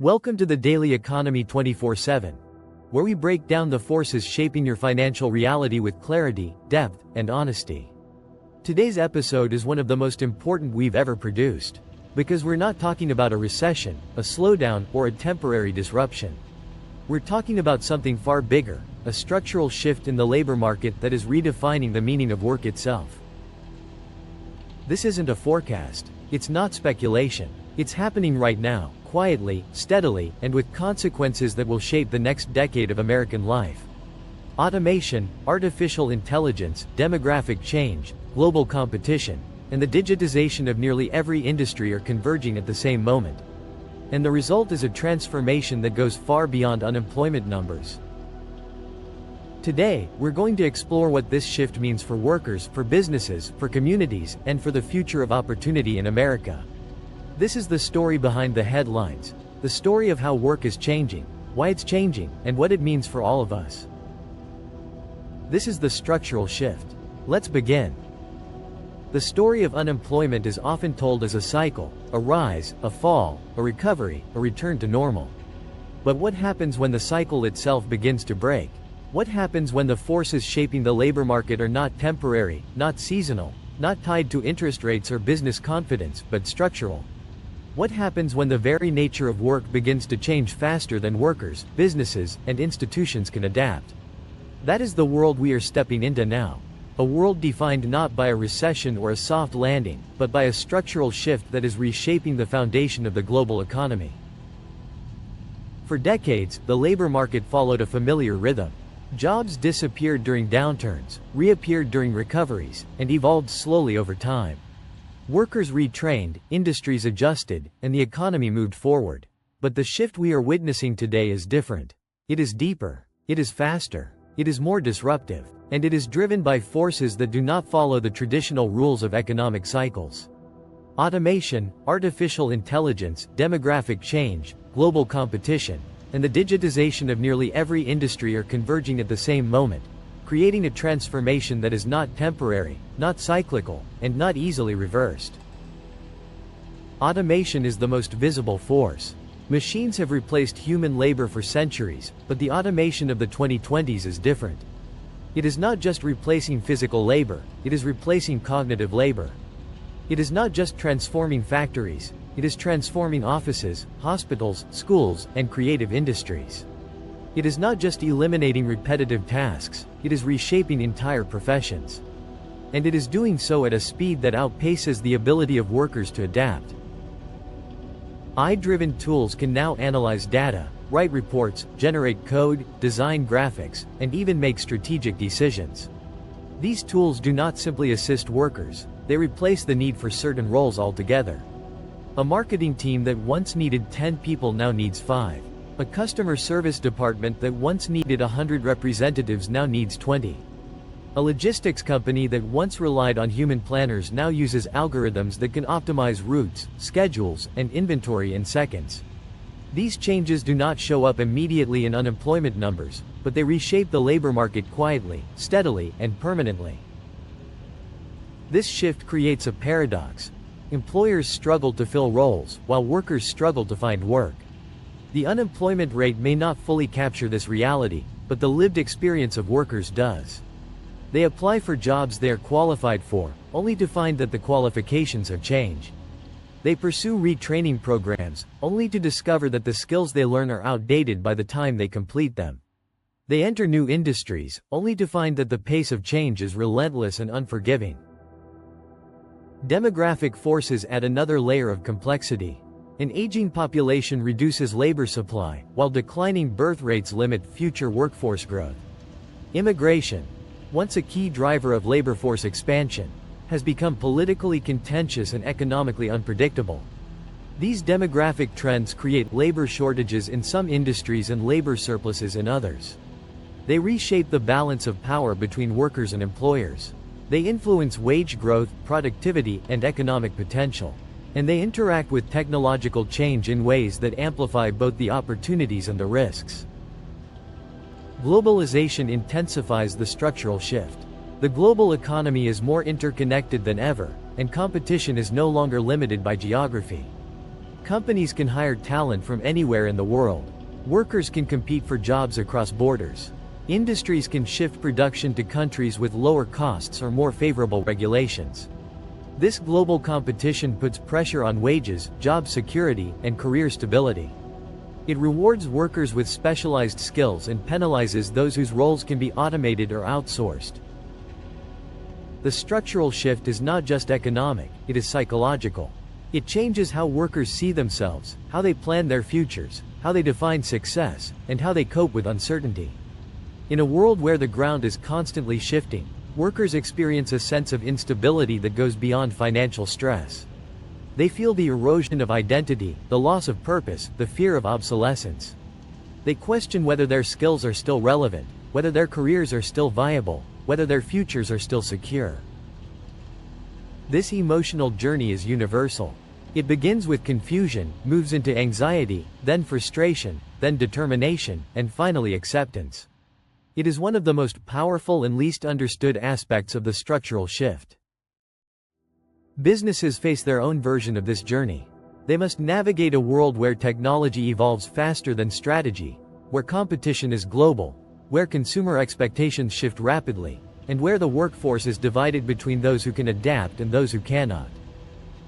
Welcome to the Daily Economy 24/7, where we break down the forces shaping your financial reality with clarity, depth, and honesty. Today's episode is one of the most important we've ever produced, because we're not talking about a recession, a slowdown, or a temporary disruption. We're talking about something far bigger, a structural shift in the labor market that is redefining the meaning of work itself. This isn't a forecast, it's not speculation, it's happening right now, quietly, steadily, and with consequences that will shape the next decade of American life. Automation, artificial intelligence, demographic change, global competition, and the digitization of nearly every industry are converging at the same moment. And the result is a transformation that goes far beyond unemployment numbers. Today, we're going to explore what this shift means for workers, for businesses, for communities, and for the future of opportunity in America. This is the story behind the headlines, the story of how work is changing, why it's changing, and what it means for all of us. This is the structural shift. Let's begin. The story of unemployment is often told as a cycle, a rise, a fall, a recovery, a return to normal. But what happens when the cycle itself begins to break? What happens when the forces shaping the labor market are not temporary, not seasonal, not tied to interest rates or business confidence, but structural? What happens when the very nature of work begins to change faster than workers, businesses, and institutions can adapt? That is the world we are stepping into now. A world defined not by a recession or a soft landing, but by a structural shift that is reshaping the foundation of the global economy. For decades, the labor market followed a familiar rhythm. Jobs disappeared during downturns, reappeared during recoveries, and evolved slowly over time. Workers retrained, industries adjusted, and the economy moved forward. But the shift we are witnessing today is different. It is deeper. It is faster. It is more disruptive. And it is driven by forces that do not follow the traditional rules of economic cycles. Automation, artificial intelligence, demographic change, global competition, and the digitization of nearly every industry are converging at the same moment, creating a transformation that is not temporary, not cyclical, and not easily reversed. Automation is the most visible force. Machines have replaced human labor for centuries, but the automation of the 2020s is different. It is not just replacing physical labor, it is replacing cognitive labor. It is not just transforming factories, it is transforming offices, hospitals, schools, and creative industries. It is not just eliminating repetitive tasks, it is reshaping entire professions. And it is doing so at a speed that outpaces the ability of workers to adapt. AI-driven tools can now analyze data, write reports, generate code, design graphics, and even make strategic decisions. These tools do not simply assist workers, they replace the need for certain roles altogether. A marketing team that once needed 10 people now needs 5. A customer service department that once needed 100 representatives now needs 20. A logistics company that once relied on human planners now uses algorithms that can optimize routes, schedules, and inventory in seconds. These changes do not show up immediately in unemployment numbers, but they reshape the labor market quietly, steadily, and permanently. This shift creates a paradox. Employers struggle to fill roles, while workers struggle to find work. The unemployment rate may not fully capture this reality, but the lived experience of workers does. They apply for jobs they are qualified for, only to find that the qualifications have changed. They pursue retraining programs, only to discover that the skills they learn are outdated by the time they complete them. They enter new industries, only to find that the pace of change is relentless and unforgiving. Demographic forces add another layer of complexity. An aging population reduces labor supply, while declining birth rates limit future workforce growth. Immigration, once a key driver of labor force expansion, has become politically contentious and economically unpredictable. These demographic trends create labor shortages in some industries and labor surpluses in others. They reshape the balance of power between workers and employers. They influence wage growth, productivity, and economic potential. And they interact with technological change in ways that amplify both the opportunities and the risks. Globalization intensifies the structural shift. The global economy is more interconnected than ever, and competition is no longer limited by geography. Companies can hire talent from anywhere in the world. Workers can compete for jobs across borders. Industries can shift production to countries with lower costs or more favorable regulations. This global competition puts pressure on wages, job security, and career stability. It rewards workers with specialized skills and penalizes those whose roles can be automated or outsourced. The structural shift is not just economic, it is psychological. It changes how workers see themselves, how they plan their futures, how they define success, and how they cope with uncertainty. In a world where the ground is constantly shifting, workers experience a sense of instability that goes beyond financial stress. They feel the erosion of identity, the loss of purpose, the fear of obsolescence. They question whether their skills are still relevant, whether their careers are still viable, whether their futures are still secure. This emotional journey is universal. It begins with confusion, moves into anxiety, then frustration, then determination, and finally acceptance. It is one of the most powerful and least understood aspects of the structural shift. Businesses face their own version of this journey. They must navigate a world where technology evolves faster than strategy, where competition is global, where consumer expectations shift rapidly, and where the workforce is divided between those who can adapt and those who cannot.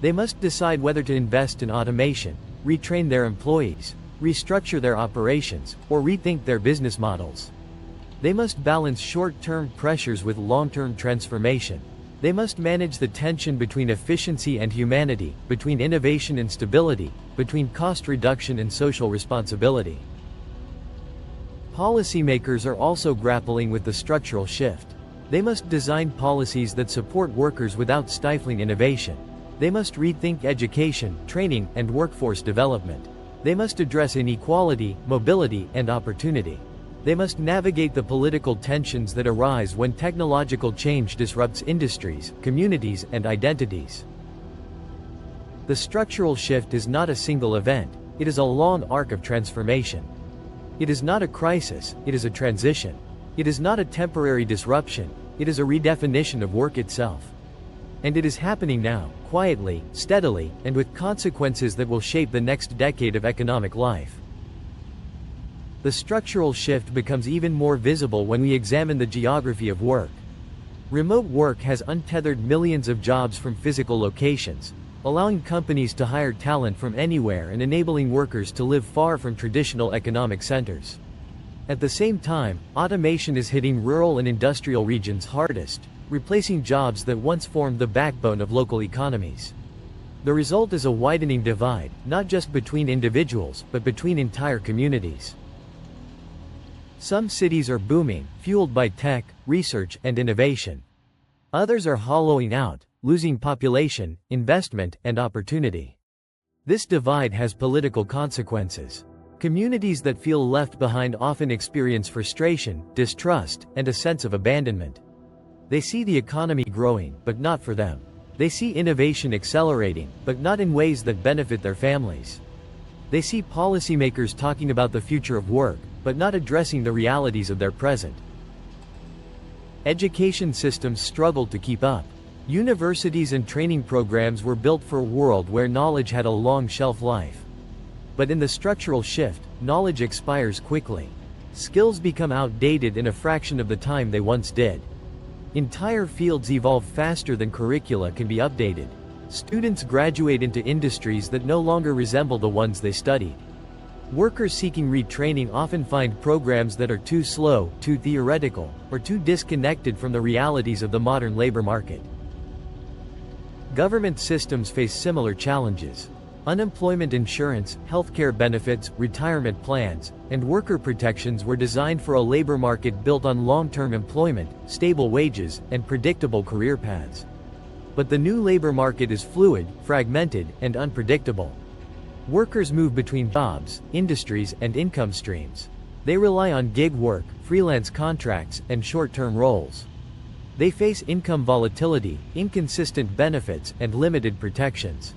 They must decide whether to invest in automation, retrain their employees, restructure their operations, or rethink their business models. They must balance short-term pressures with long-term transformation. They must manage the tension between efficiency and humanity, between innovation and stability, between cost reduction and social responsibility. Policymakers are also grappling with the structural shift. They must design policies that support workers without stifling innovation. They must rethink education, training, and workforce development. They must address inequality, mobility, and opportunity. They must navigate the political tensions that arise when technological change disrupts industries, communities, and identities. The structural shift is not a single event, it is a long arc of transformation. It is not a crisis, it is a transition. It is not a temporary disruption, it is a redefinition of work itself. And it is happening now, quietly, steadily, and with consequences that will shape the next decade of economic life. The structural shift becomes even more visible when we examine the geography of work. Remote work has untethered millions of jobs from physical locations, allowing companies to hire talent from anywhere and enabling workers to live far from traditional economic centers. At the same time, automation is hitting rural and industrial regions hardest, replacing jobs that once formed the backbone of local economies. The result is a widening divide, not just between individuals, but between entire communities. Some cities are booming, fueled by tech, research, and innovation. Others are hollowing out, losing population, investment, and opportunity. This divide has political consequences. Communities that feel left behind often experience frustration, distrust, and a sense of abandonment. They see the economy growing, but not for them. They see innovation accelerating, but not in ways that benefit their families. They see policymakers talking about the future of work, but not addressing the realities of their present. Education systems struggled to keep up. Universities and training programs were built for a world where knowledge had a long shelf life. But in the structural shift, knowledge expires quickly. Skills become outdated in a fraction of the time they once did. Entire fields evolve faster than curricula can be updated. Students graduate into industries that no longer resemble the ones they studied. Workers seeking retraining often find programs that are too slow, too theoretical, or too disconnected from the realities of the modern labor market. Government systems face similar challenges. Unemployment insurance, healthcare benefits, retirement plans, and worker protections were designed for a labor market built on long-term employment, stable wages, and predictable career paths. But the new labor market is fluid, fragmented, and unpredictable. Workers move between jobs, industries, and income streams. They rely on gig work, freelance contracts, and short-term roles. They face income volatility, inconsistent benefits, and limited protections.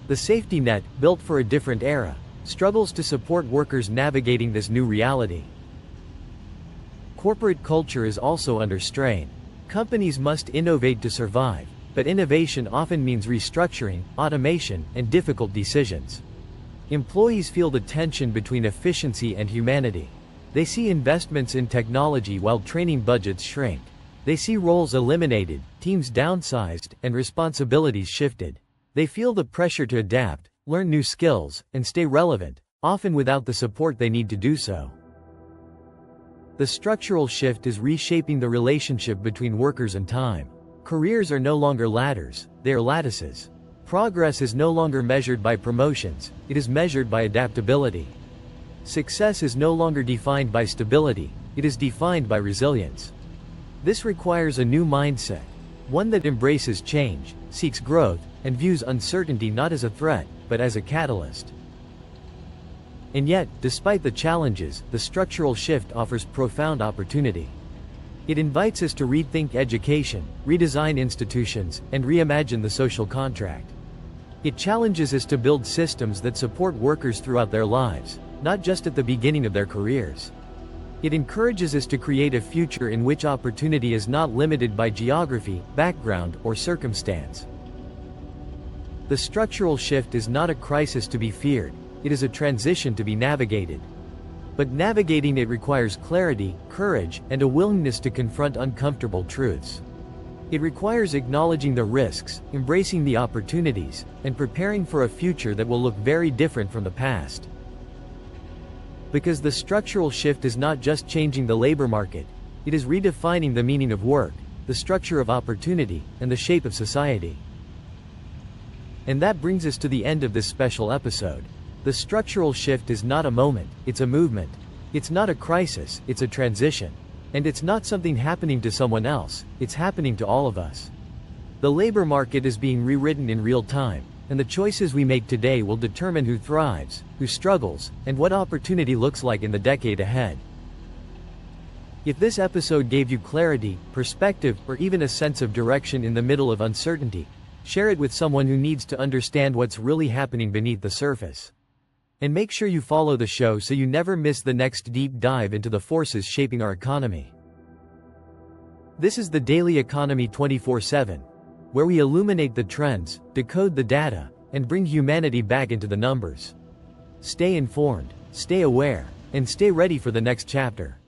The safety net, built for a different era, struggles to support workers navigating this new reality. Corporate culture is also under strain. Companies must innovate to survive, But innovation often means restructuring, automation, and difficult decisions. Employees feel the tension between efficiency and humanity. They see investments in technology while training budgets shrink. They see roles eliminated, teams downsized, and responsibilities shifted. They feel the pressure to adapt, learn new skills, and stay relevant, often without the support they need to do so. The structural shift is reshaping the relationship between workers and time. Careers are no longer ladders, they are lattices. Progress is no longer measured by promotions, it is measured by adaptability. Success is no longer defined by stability, it is defined by resilience. This requires a new mindset, one that embraces change, seeks growth, and views uncertainty not as a threat, but as a catalyst. And yet, despite the challenges, the structural shift offers profound opportunity. It invites us to rethink education, redesign institutions, and reimagine the social contract. It challenges us to build systems that support workers throughout their lives, not just at the beginning of their careers. It encourages us to create a future in which opportunity is not limited by geography, background, or circumstance. The structural shift is not a crisis to be feared, it is a transition to be navigated. But navigating it requires clarity, courage, and a willingness to confront uncomfortable truths. It requires acknowledging the risks, embracing the opportunities, and preparing for a future that will look very different from the past. Because the structural shift is not just changing the labor market, it is redefining the meaning of work, the structure of opportunity, and the shape of society. And that brings us to the end of this special episode. The structural shift is not a moment, it's a movement. It's not a crisis, it's a transition. And it's not something happening to someone else, it's happening to all of us. The labor market is being rewritten in real time, and the choices we make today will determine who thrives, who struggles, and what opportunity looks like in the decade ahead. If this episode gave you clarity, perspective, or even a sense of direction in the middle of uncertainty, share it with someone who needs to understand what's really happening beneath the surface. And make sure you follow the show so you never miss the next deep dive into the forces shaping our economy. This is the Daily Economy 24/7, where we illuminate the trends, decode the data, and bring humanity back into the numbers. Stay informed, stay aware, and stay ready for the next chapter.